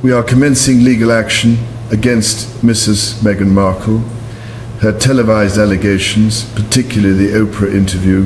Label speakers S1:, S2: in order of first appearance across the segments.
S1: We are commencing legal action against Mrs. Meghan Markle. Her televised allegations, particularly the Oprah interview,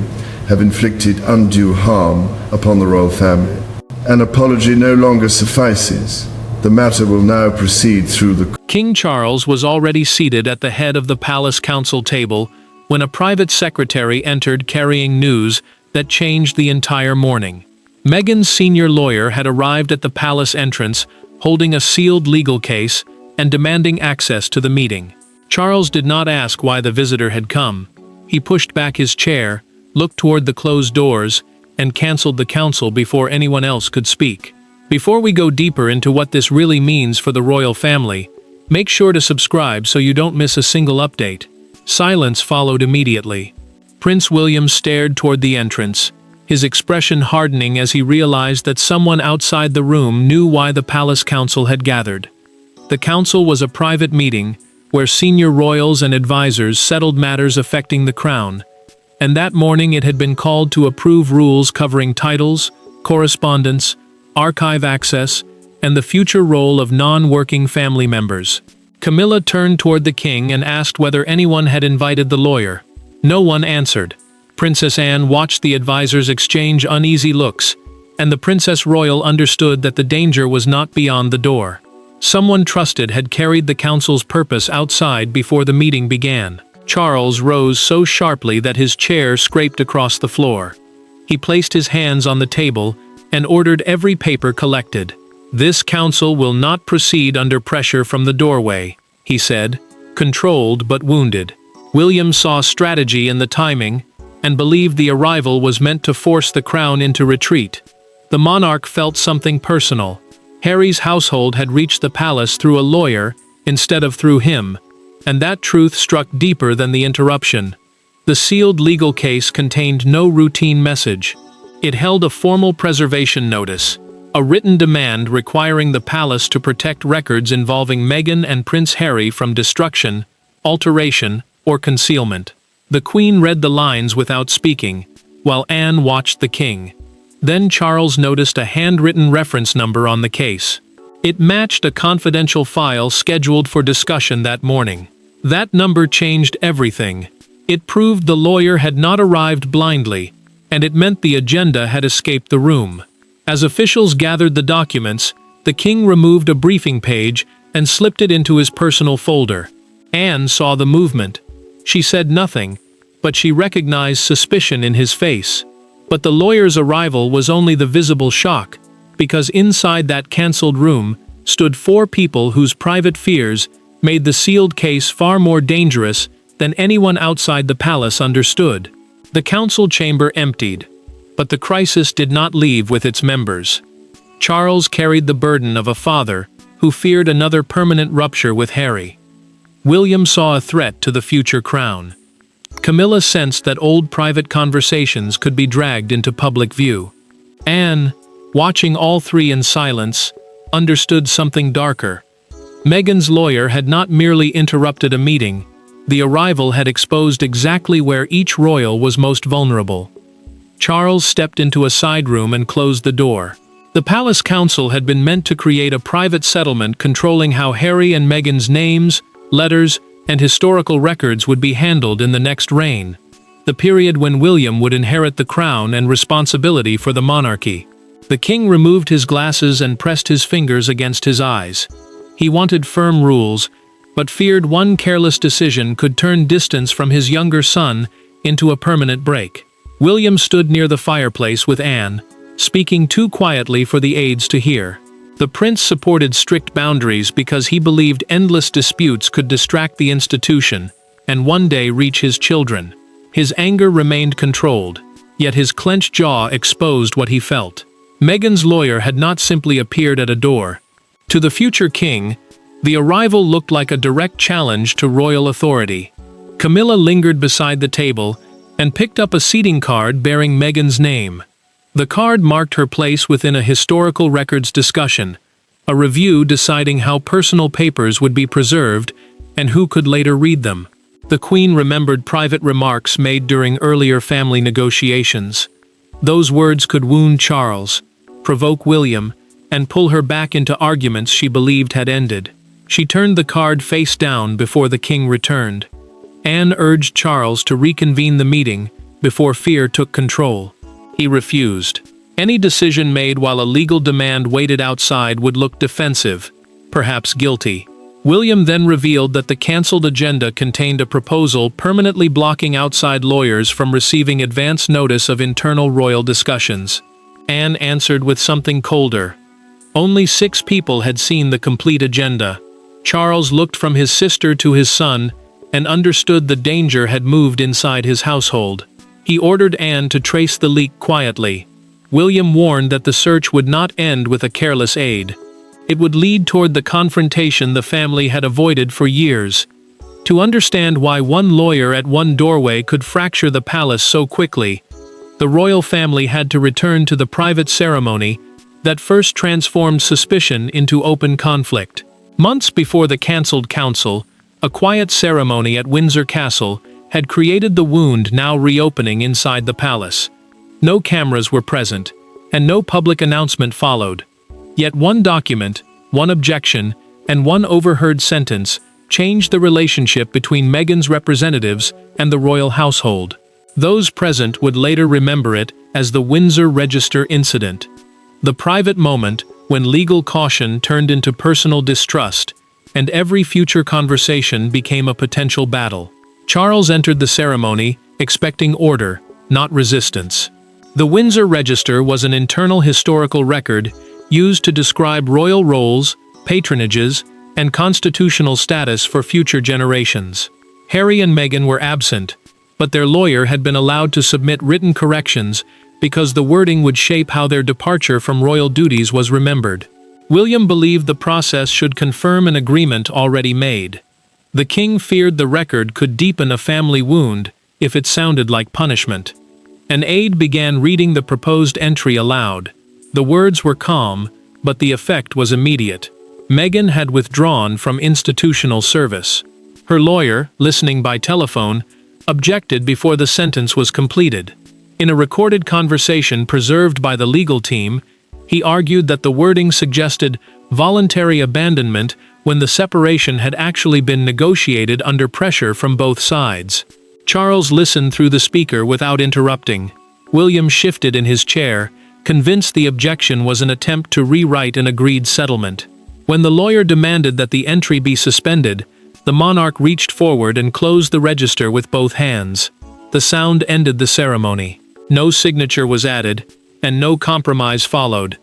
S1: have inflicted undue harm upon the royal family. An apology no longer suffices. The matter will now proceed through the...
S2: King Charles was already seated at the head of the palace council table when a private secretary entered carrying news that changed the entire morning. Meghan's senior lawyer had arrived at the palace entrance, holding a sealed legal case and demanding access to the meeting. Charles did not ask why the visitor had come. He pushed back his chair, looked toward the closed doors, and canceled the council before anyone else could speak. Before we go deeper into what this really means for the royal family, make sure to subscribe so you don't miss a single update. Silence followed immediately. Prince William stared toward the entrance, his expression hardening as he realized that someone outside the room knew why the palace council had gathered. The council was a private meeting where senior royals and advisors settled matters affecting the crown, and that morning it had been called to approve rules covering titles, correspondence, archive access, and the future role of non-working family members. Camilla turned toward the king and asked whether anyone had invited the lawyer. No one answered. Princess Anne watched the advisors exchange uneasy looks, and the Princess Royal understood that the danger was not beyond the door. Someone trusted had carried the council's purpose outside before the meeting began. Charles rose so sharply that his chair scraped across the floor. He placed his hands on the table and ordered every paper collected. "This council will not proceed under pressure from the doorway," he said, controlled but wounded. William saw strategy in the timing and believed the arrival was meant to force the crown into retreat. The monarch felt something personal. Harry's household had reached the palace through a lawyer instead of through him, and that truth struck deeper than the interruption. The sealed legal case contained no routine message. It held a formal preservation notice, a written demand requiring the palace to protect records involving Meghan and Prince Harry from destruction, alteration, or concealment. The Queen read the lines without speaking, while Anne watched the king. Then Charles noticed a handwritten reference number on the case. It matched a confidential file scheduled for discussion that morning. That number changed everything. It proved the lawyer had not arrived blindly, and it meant the agenda had escaped the room. As officials gathered the documents, the king removed a briefing page and slipped it into his personal folder. Anne saw the movement. She said nothing, but she recognized suspicion in his face. But the lawyer's arrival was only the visible shock, because inside that cancelled room stood 4 people whose private fears made the sealed case far more dangerous than anyone outside the palace understood. The council chamber emptied, but the crisis did not leave with its members. Charles carried the burden of a father who feared another permanent rupture with Harry. William saw a threat to the future crown. Camilla sensed that old private conversations could be dragged into public view. Anne, watching all 3 in silence, understood something darker. Meghan's lawyer had not merely interrupted a meeting, the arrival had exposed exactly where each royal was most vulnerable. Charles stepped into a side room and closed the door. The palace council had been meant to create a private settlement controlling how Harry and Meghan's names, letters, and historical records would be handled in the next reign, the period when William would inherit the crown and responsibility for the monarchy. The king removed his glasses and pressed his fingers against his eyes. He wanted firm rules, but feared one careless decision could turn distance from his younger son into a permanent break. William stood near the fireplace with Anne, speaking too quietly for the aides to hear. The prince supported strict boundaries because he believed endless disputes could distract the institution and one day reach his children. His anger remained controlled, yet his clenched jaw exposed what he felt. Meghan's lawyer had not simply appeared at a door. To the future king, the arrival looked like a direct challenge to royal authority. Camilla lingered beside the table and picked up a seating card bearing Meghan's name. The card marked her place within a historical records discussion, a review deciding how personal papers would be preserved and who could later read them. The Queen remembered private remarks made during earlier family negotiations. Those words could wound Charles, provoke William, and pull her back into arguments she believed had ended. She turned the card face down before the king returned. Anne urged Charles to reconvene the meeting before fear took control. He refused. Any decision made while a legal demand waited outside would look defensive, perhaps guilty. William then revealed that the cancelled agenda contained a proposal permanently blocking outside lawyers from receiving advance notice of internal royal discussions. Anne answered with something colder. Only 6 people had seen the complete agenda. Charles looked from his sister to his son and understood the danger had moved inside his household. He ordered Anne to trace the leak quietly. William warned that the search would not end with a careless aid. It would lead toward the confrontation the family had avoided for years. To understand why one lawyer at one doorway could fracture the palace so quickly, the royal family had to return to the private ceremony that first transformed suspicion into open conflict. Months before the cancelled council, a quiet ceremony at Windsor Castle had created the wound now reopening inside the palace. No cameras were present, and no public announcement followed. Yet one document, one objection, and one overheard sentence changed the relationship between Meghan's representatives and the royal household. Those present would later remember it as the Windsor Register incident, the private moment when legal caution turned into personal distrust, and every future conversation became a potential battle. Charles entered the ceremony, expecting order, not resistance. The Windsor Register was an internal historical record used to describe royal roles, patronages, and constitutional status for future generations. Harry and Meghan were absent, but their lawyer had been allowed to submit written corrections because the wording would shape how their departure from royal duties was remembered. William believed the process should confirm an agreement already made. The king feared the record could deepen a family wound if it sounded like punishment. An aide began reading the proposed entry aloud. The words were calm, but the effect was immediate. Meghan had withdrawn from institutional service. Her lawyer, listening by telephone, objected before the sentence was completed. In a recorded conversation preserved by the legal team, he argued that the wording suggested voluntary abandonment when the separation had actually been negotiated under pressure from both sides. Charles listened through the speaker without interrupting. William shifted in his chair, convinced the objection was an attempt to rewrite an agreed settlement. When the lawyer demanded that the entry be suspended, the monarch reached forward and closed the register with both hands. The sound ended the ceremony. No signature was added, and no compromise followed.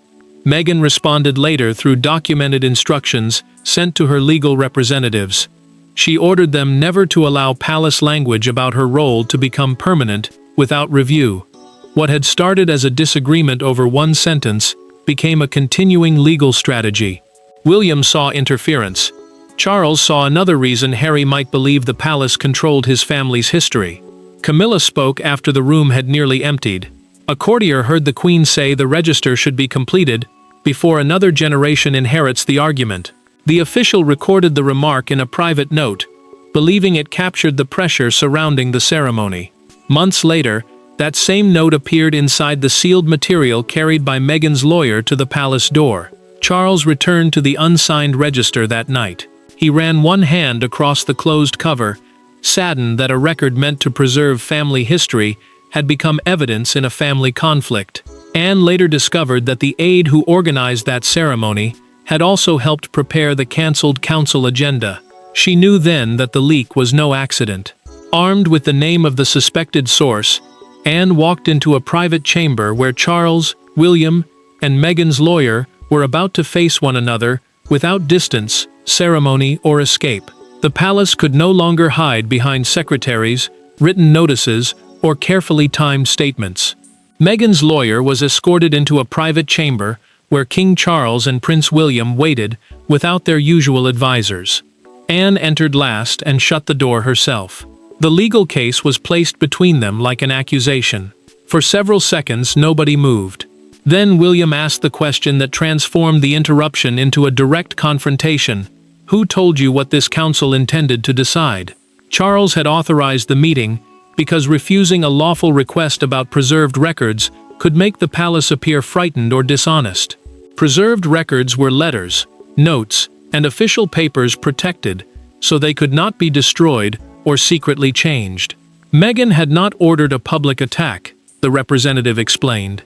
S2: Meghan responded later through documented instructions sent to her legal representatives. She ordered them never to allow palace language about her role to become permanent without review. What had started as a disagreement over one sentence became a continuing legal strategy. William saw interference. Charles saw another reason Harry might believe the palace controlled his family's history. Camilla spoke after the room had nearly emptied. A courtier heard the Queen say the register should be completed before another generation inherits the argument. The official recorded the remark in a private note, believing it captured the pressure surrounding the ceremony. Months later, that same note appeared inside the sealed material carried by Meghan's lawyer to the palace door. Charles returned to the unsigned register that night. He ran one hand across the closed cover, saddened that a record meant to preserve family history had become evidence in a family conflict. Anne later discovered that the aide who organized that ceremony had also helped prepare the cancelled council agenda. She knew then that the leak was no accident. Armed with the name of the suspected source, Anne walked into a private chamber where Charles, William, and Meghan's lawyer were about to face one another without distance, ceremony, or escape. The palace could no longer hide behind secretaries, written notices, or carefully timed statements. Meghan's lawyer was escorted into a private chamber where King Charles and Prince William waited without their usual advisors. Anne entered last and shut the door herself. The legal case was placed between them like an accusation. For several seconds, nobody moved. Then William asked the question that transformed the interruption into a direct confrontation. Who told you what this council intended to decide? Charles had authorized the meeting because refusing a lawful request about preserved records could make the palace appear frightened or dishonest. Preserved records were letters, notes, and official papers protected, so they could not be destroyed or secretly changed. Meghan had not ordered a public attack, the representative explained.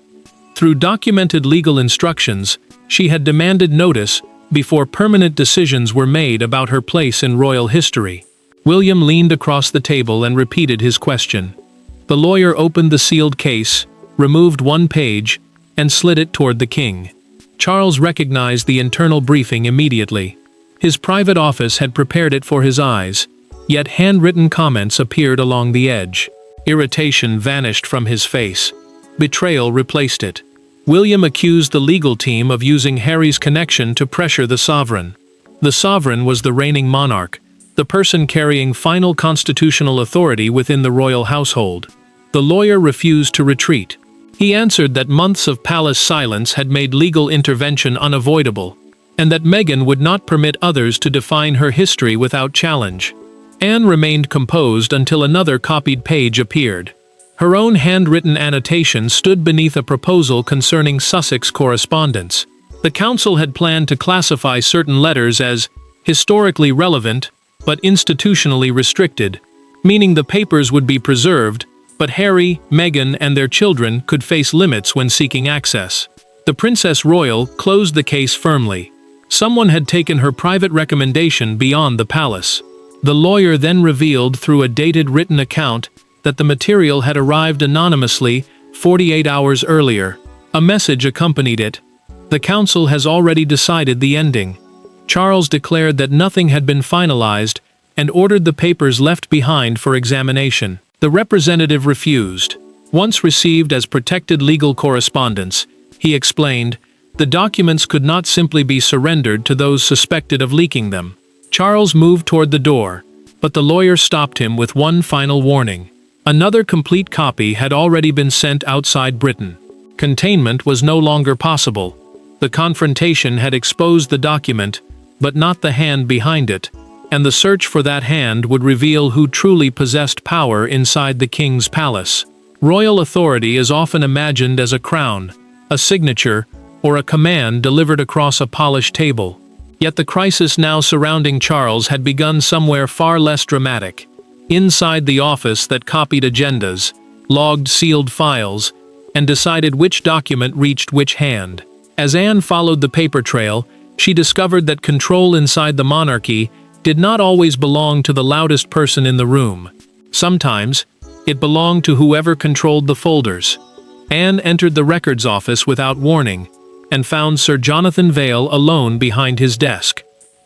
S2: Through documented legal instructions, she had demanded notice before permanent decisions were made about her place in royal history. William leaned across the table and repeated his question. The lawyer opened the sealed case, removed one page, and slid it toward the king. Charles recognized the internal briefing immediately. His private office had prepared it for his eyes, yet handwritten comments appeared along the edge. Irritation vanished from his face. Betrayal replaced it. William accused the legal team of using Harry's connection to pressure the sovereign. The sovereign was the reigning monarch, the person carrying final constitutional authority within the royal household. The lawyer refused to retreat. He answered that months of palace silence had made legal intervention unavoidable, and that Meghan would not permit others to define her history without challenge. Anne remained composed until another copied page appeared. Her own handwritten annotation stood beneath a proposal concerning Sussex correspondence. The council had planned to classify certain letters as historically relevant, but institutionally restricted, meaning the papers would be preserved, but Harry, Meghan, and their children could face limits when seeking access. The Princess Royal closed the case firmly. Someone had taken her private recommendation beyond the palace. The lawyer then revealed through a dated written account that the material had arrived anonymously 48 hours earlier. A message accompanied it. The council has already decided the ending. Charles declared that nothing had been finalized and ordered the papers left behind for examination. The representative refused. Once received as protected legal correspondence, he explained, the documents could not simply be surrendered to those suspected of leaking them. Charles moved toward the door, but the lawyer stopped him with one final warning. Another complete copy had already been sent outside Britain. Containment was no longer possible. The confrontation had exposed the document, but not the hand behind it, and the search for that hand would reveal who truly possessed power inside the king's palace. Royal authority is often imagined as a crown, a signature, or a command delivered across a polished table. Yet the crisis now surrounding Charles had begun somewhere far less dramatic. Inside the office that copied agendas, logged sealed files, and decided which document reached which hand. As Anne followed the paper trail, she discovered that control inside the monarchy did not always belong to the loudest person in the room. Sometimes, it belonged to whoever controlled the folders. Anne entered the records office without warning, and found Sir Jonathan Vail alone behind his desk.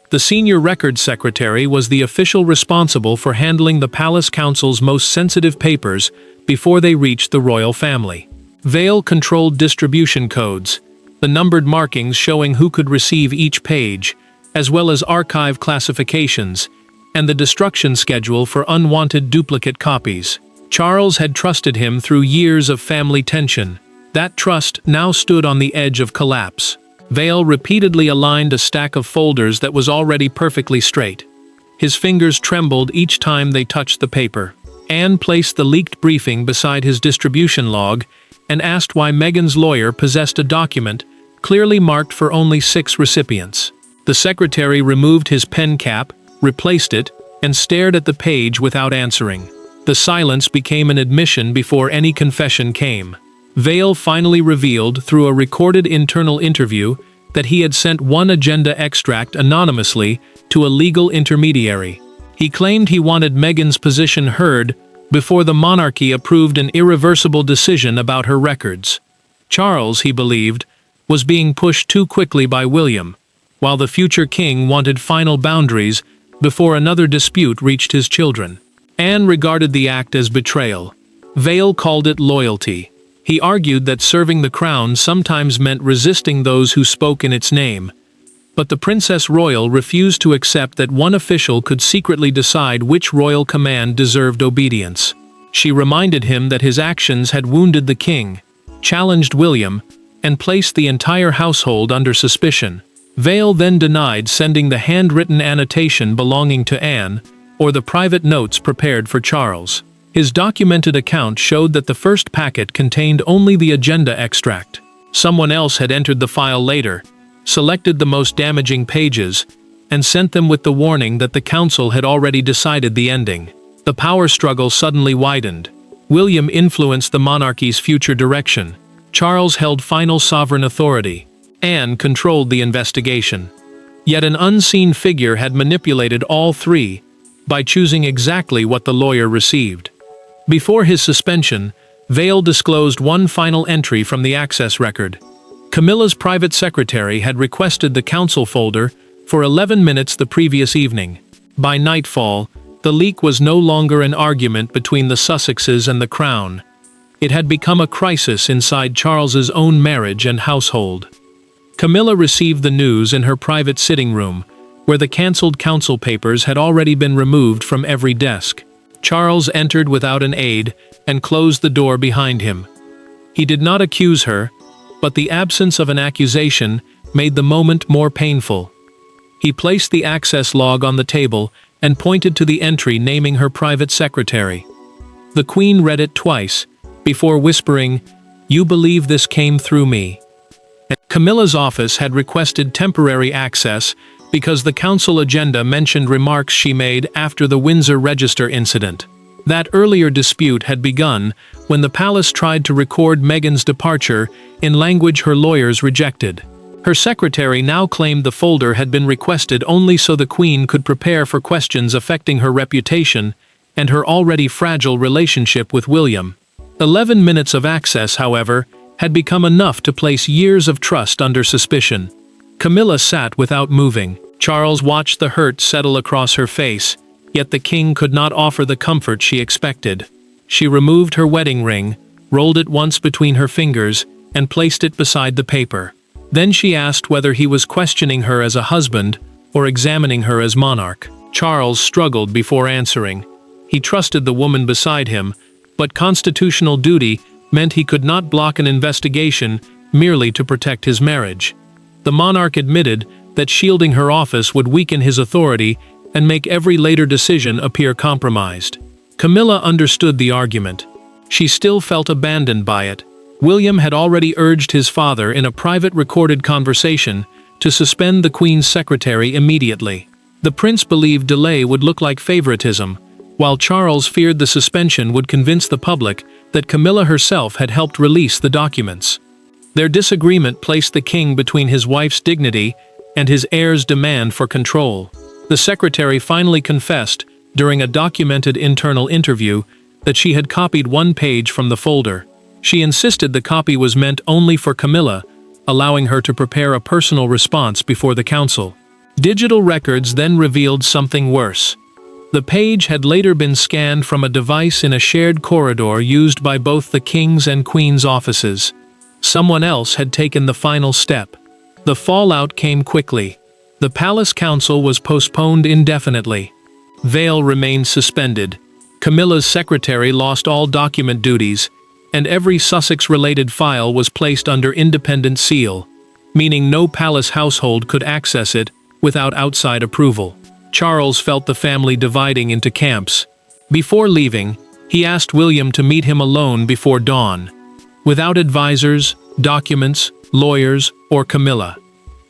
S2: The senior records secretary was the official responsible for handling the Palace Council's most sensitive papers before they reached the royal family. Vail controlled distribution codes, the numbered markings showing who could receive each page, as well as archive classifications, and the destruction schedule for unwanted duplicate copies. Charles had trusted him through years of family tension. That trust now stood on the edge of collapse. Vail repeatedly aligned a stack of folders that was already perfectly straight. His fingers trembled each time they touched the paper. Anne placed the leaked briefing beside his distribution log and asked why Meghan's lawyer possessed a document clearly marked for only 6 recipients. The secretary removed his pen cap, replaced it, and stared at the page without answering. The silence became an admission before any confession came. Vail finally revealed through a recorded internal interview that he had sent one agenda extract anonymously to a legal intermediary. He claimed he wanted Meghan's position heard before the monarchy approved an irreversible decision about her records. Charles, he believed, was being pushed too quickly by William, while the future king wanted final boundaries before another dispute reached his children. Anne regarded the act as betrayal. Vail called it loyalty. He argued that serving the crown sometimes meant resisting those who spoke in its name. But the Princess Royal refused to accept that one official could secretly decide which royal command deserved obedience. She reminded him that his actions had wounded the king, challenged William, and placed the entire household under suspicion. Vail then denied sending the handwritten annotation belonging to Anne, or the private notes prepared for Charles. His documented account showed that the first packet contained only the agenda extract. Someone else had entered the file later, selected the most damaging pages, and sent them with the warning that the council had already decided the ending. The power struggle suddenly widened. William influenced the monarchy's future direction. Charles held final sovereign authority. Anne controlled the investigation. Yet an unseen figure had manipulated all three by choosing exactly what the lawyer received. Before his suspension, Vale disclosed one final entry from the access record. Camilla's private secretary had requested the council folder for 11 minutes the previous evening. By nightfall, the leak was no longer an argument between the Sussexes and the Crown. It had become a crisis inside Charles's own marriage and household. Camilla received the news in her private sitting room, where the cancelled council papers had already been removed from every desk. Charles entered without an aide and closed the door behind him. He did not accuse her, but the absence of an accusation made the moment more painful. He placed the access log on the table and pointed to the entry naming her private secretary. The Queen read it twice, before whispering, "You believe this came through me." Camilla's office had requested temporary access because the council agenda mentioned remarks she made after the Windsor Register incident. That earlier dispute had begun when the palace tried to record Meghan's departure in language her lawyers rejected. Her secretary now claimed the folder had been requested only so the Queen could prepare for questions affecting her reputation and her already fragile relationship with William. 11 minutes of access, however, had become enough to place years of trust under suspicion. Camilla sat without moving. Charles watched the hurt settle across her face, yet the king could not offer the comfort she expected. She removed her wedding ring, rolled it once between her fingers, and placed it beside the paper. Then she asked whether he was questioning her as a husband or examining her as monarch. Charles struggled before answering. He trusted the woman beside him, but constitutional duty meant he could not block an investigation merely to protect his marriage. The monarch admitted that shielding her office would weaken his authority and make every later decision appear compromised. Camilla understood the argument. She still felt abandoned by it. William had already urged his father in a private recorded conversation to suspend the Queen's secretary immediately. The prince believed delay would look like favoritism, while Charles feared the suspension would convince the public that Camilla herself had helped release the documents. Their disagreement placed the king between his wife's dignity and his heir's demand for control. The secretary finally confessed, during a documented internal interview, that she had copied one page from the folder. She insisted the copy was meant only for Camilla, allowing her to prepare a personal response before the council. Digital records then revealed something worse. The page had later been scanned from a device in a shared corridor used by both the king's and queen's offices. Someone else had taken the final step. The fallout came quickly. The palace council was postponed indefinitely. Vale remained suspended. Camilla's secretary lost all document duties, and every Sussex-related file was placed under independent seal, meaning no palace household could access it without outside approval. Charles felt the family dividing into camps. Before leaving, he asked William to meet him alone before dawn. Without advisors, documents, lawyers, or Camilla,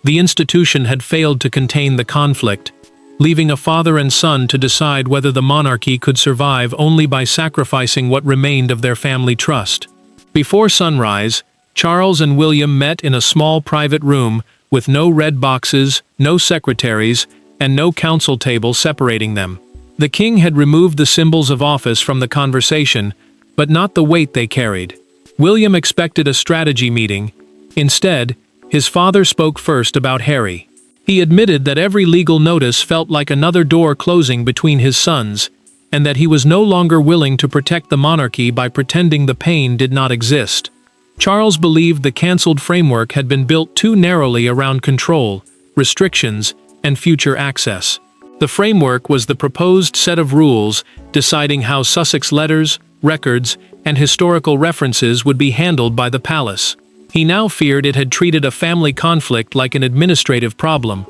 S2: the institution had failed to contain the conflict, leaving a father and son to decide whether the monarchy could survive only by sacrificing what remained of their family trust. Before sunrise, Charles and William met in a small private room with no red boxes, no secretaries, and no council table separating them. The king had removed the symbols of office from the conversation, but not the weight they carried. William expected a strategy meeting. Instead, his father spoke first about Harry. He admitted that every legal notice felt like another door closing between his sons, and that he was no longer willing to protect the monarchy by pretending the pain did not exist. Charles believed the cancelled framework had been built too narrowly around control, restrictions, and future access. The framework was the proposed set of rules deciding how Sussex letters, records, and historical references would be handled by the palace. He now feared it had treated a family conflict like an administrative problem.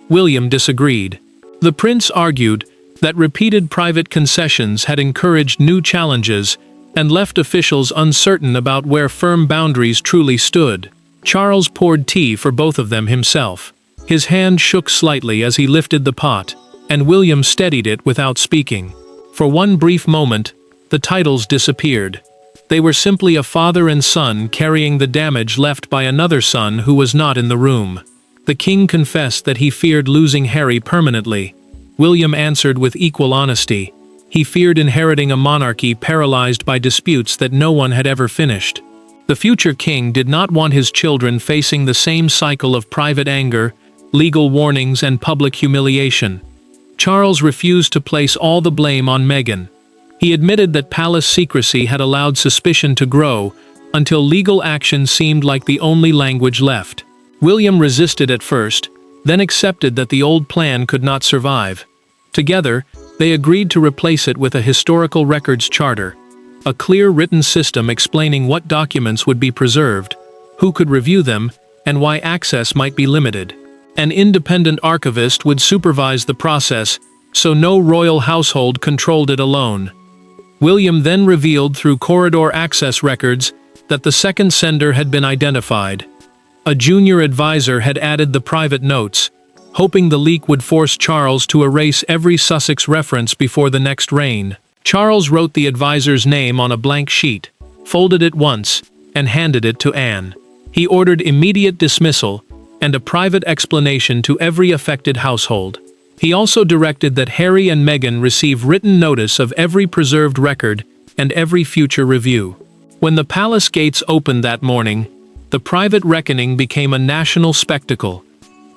S2: William disagreed. The prince argued that repeated private concessions had encouraged new challenges and left officials uncertain about where firm boundaries truly stood. Charles poured tea for both of them himself. His hand shook slightly as he lifted the pot, and William steadied it without speaking. For one brief moment, the titles disappeared. They were simply a father and son carrying the damage left by another son who was not in the room. The king confessed that he feared losing Harry permanently. William answered with equal honesty. He feared inheriting a monarchy paralyzed by disputes that no one had ever finished. The future king did not want his children facing the same cycle of private anger, legal warnings, and public humiliation. Charles refused to place all the blame on Meghan. He admitted that palace secrecy had allowed suspicion to grow until legal action seemed like the only language left. William resisted at first, then accepted that the old plan could not survive. Together, they agreed to replace it with a historical records charter, a clear written system explaining what documents would be preserved, who could review them, and why access might be limited. An independent archivist would supervise the process, so no royal household controlled it alone. William then revealed through corridor access records that the second sender had been identified. A junior advisor had added the private notes, hoping the leak would force Charles to erase every Sussex reference before the next reign. Charles wrote the advisor's name on a blank sheet, folded it once, and handed it to Anne. He ordered immediate dismissal and a private explanation to every affected household. He also directed that Harry and Meghan receive written notice of every preserved record and every future review. When the palace gates opened that morning, the private reckoning became a national spectacle,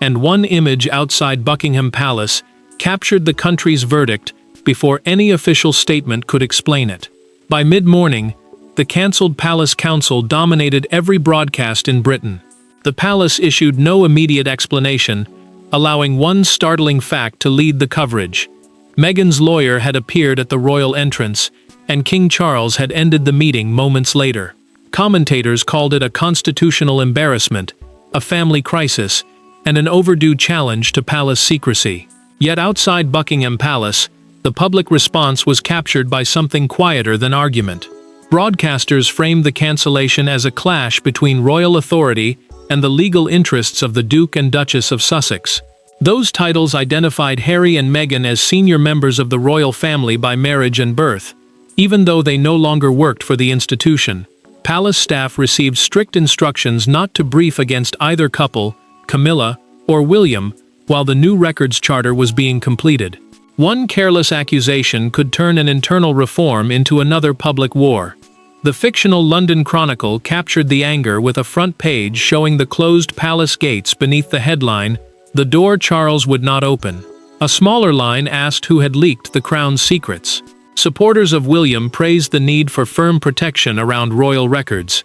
S2: and one image outside Buckingham Palace captured the country's verdict before any official statement could explain it. By mid-morning, the cancelled Palace Council dominated every broadcast in Britain. The palace issued no immediate explanation, allowing one startling fact to lead the coverage. Meghan's lawyer had appeared at the royal entrance, and King Charles had ended the meeting moments later. Commentators called it a constitutional embarrassment, a family crisis, and an overdue challenge to palace secrecy. Yet outside Buckingham Palace, the public response was captured by something quieter than argument. Broadcasters framed the cancellation as a clash between royal authority and the legal interests of the Duke and Duchess of Sussex. Those titles identified Harry and Meghan as senior members of the royal family by marriage and birth. Even though they no longer worked for the institution, palace staff received strict instructions not to brief against either couple, Camilla or William, while the new records charter was being completed. One careless accusation could turn an internal reform into another public war. The fictional London Chronicle captured the anger with a front page showing the closed palace gates beneath the headline, "The door Charles would not open." A smaller line asked who had leaked the crown's secrets. Supporters of William praised the need for firm protection around royal records.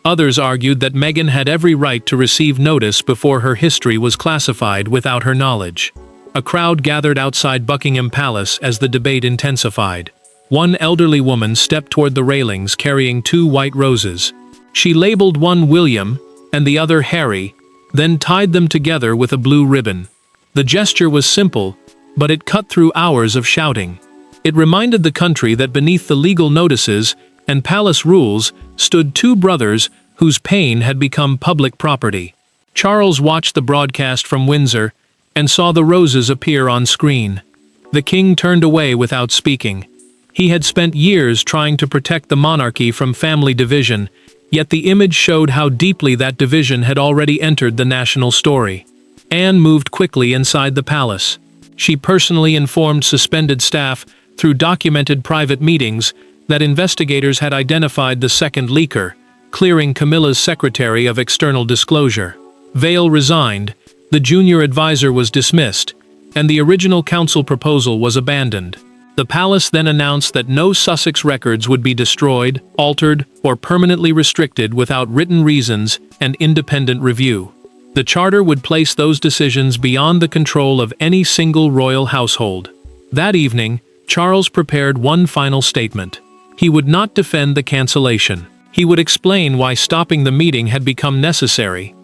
S2: Others argued that Meghan had every right to receive notice before her history was classified without her knowledge. A crowd gathered outside Buckingham Palace as the debate intensified. One elderly woman stepped toward the railings carrying 2 white roses. She labeled one William and the other Harry, then tied them together with a blue ribbon. The gesture was simple, but it cut through hours of shouting. It reminded the country that beneath the legal notices and palace rules stood 2 brothers whose pain had become public property. Charles watched the broadcast from Windsor and saw the roses appear on screen. The king turned away without speaking. He had spent years trying to protect the monarchy from family division, yet the image showed how deeply that division had already entered the national story. Anne moved quickly inside the palace. She personally informed suspended staff through documented private meetings that investigators had identified the second leaker, clearing Camilla's secretary of external disclosure. Vale resigned, the junior advisor was dismissed, and the original council proposal was abandoned. The palace then announced that no Sussex records would be destroyed, altered, or permanently restricted without written reasons and independent review. The charter would place those decisions beyond the control of any single royal household. That evening, Charles prepared one final statement. He would not defend the cancellation. He would explain why stopping the meeting had become necessary.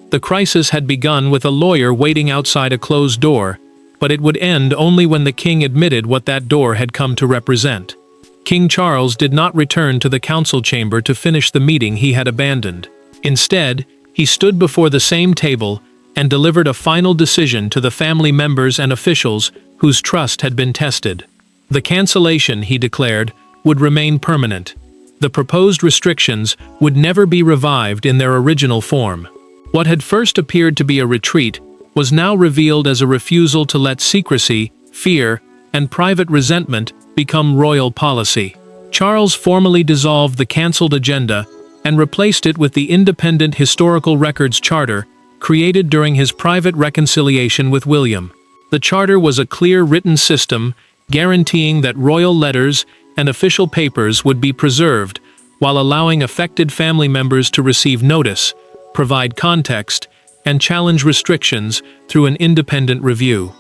S2: The crisis had begun with a lawyer waiting outside a closed door, but it would end only when the king admitted what that door had come to represent. King Charles did not return to the council chamber to finish the meeting he had abandoned. Instead, He stood before the same table and delivered a final decision to the family members and officials whose trust had been tested. The cancellation, he declared, would remain permanent. The proposed restrictions would never be revived in their original form. What had first appeared to be a retreat was now revealed as a refusal to let secrecy, fear, and private resentment become royal policy. Charles formally dissolved the cancelled agenda and replaced it with the Independent Historical Records Charter created during his private reconciliation with William. The charter was a clear written system guaranteeing that royal letters and official papers would be preserved while allowing affected family members to receive notice, provide context, and challenge restrictions through an independent review.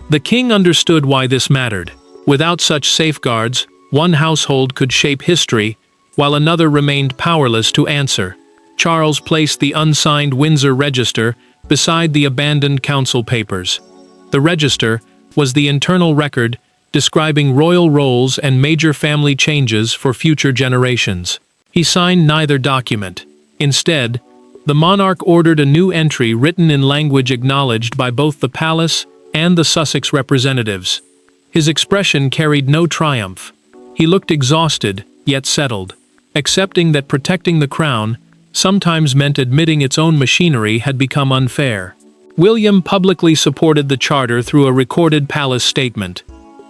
S2: The king understood why this mattered. Without such safeguards, one household could shape history, while another remained powerless to answer. Charles placed the unsigned Windsor Register beside the abandoned council papers. The register was the internal record describing royal roles and major family changes for future generations. He signed neither document. Instead, the monarch ordered a new entry written in language acknowledged by both the palace and the Sussex representatives. His expression carried no triumph. He looked exhausted, yet settled, accepting that protecting the crown sometimes meant admitting its own machinery had become unfair. William publicly supported the charter through a recorded palace statement.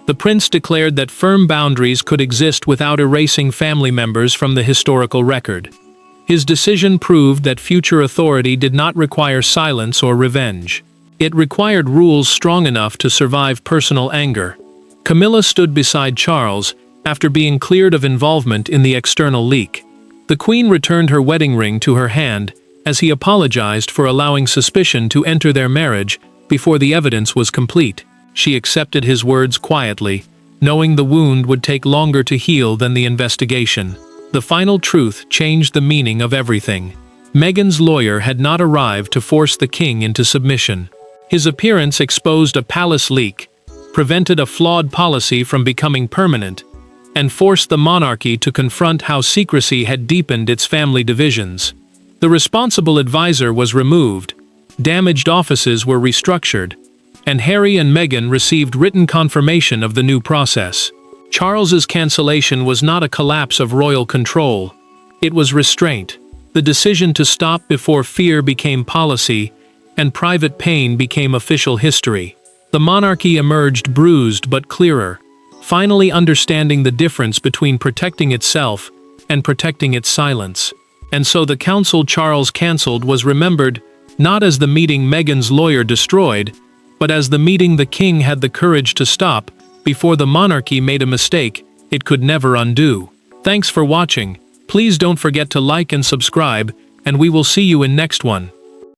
S2: The prince declared that firm boundaries could exist without erasing family members from the historical record. His decision proved that future authority did not require silence or revenge. It required rules strong enough to survive personal anger. Camilla stood beside Charles after being cleared of involvement in the external leak. The Queen returned her wedding ring to her hand as he apologized for allowing suspicion to enter their marriage before the evidence was complete. She accepted his words quietly, knowing the wound would take longer to heal than the investigation. The final truth changed the meaning of everything. Meghan's lawyer had not arrived to force the king into submission. His appearance exposed a palace leak, prevented a flawed policy from becoming permanent, and forced the monarchy to confront how secrecy had deepened its family divisions. The responsible advisor was removed, damaged offices were restructured, and Harry and Meghan received written confirmation of the new process. Charles's cancellation was not a collapse of royal control. It was restraint, the decision to stop before fear became policy, and private pain became official history. The monarchy emerged bruised but clearer, finally understanding the difference between protecting itself and protecting its silence. And so the council Charles cancelled was remembered not as the meeting Meghan's lawyer destroyed, but as the meeting the king had the courage to stop before the monarchy made a mistake it could never undo. Thanks for watching. Please don't forget to like and subscribe, and we will see you in next one.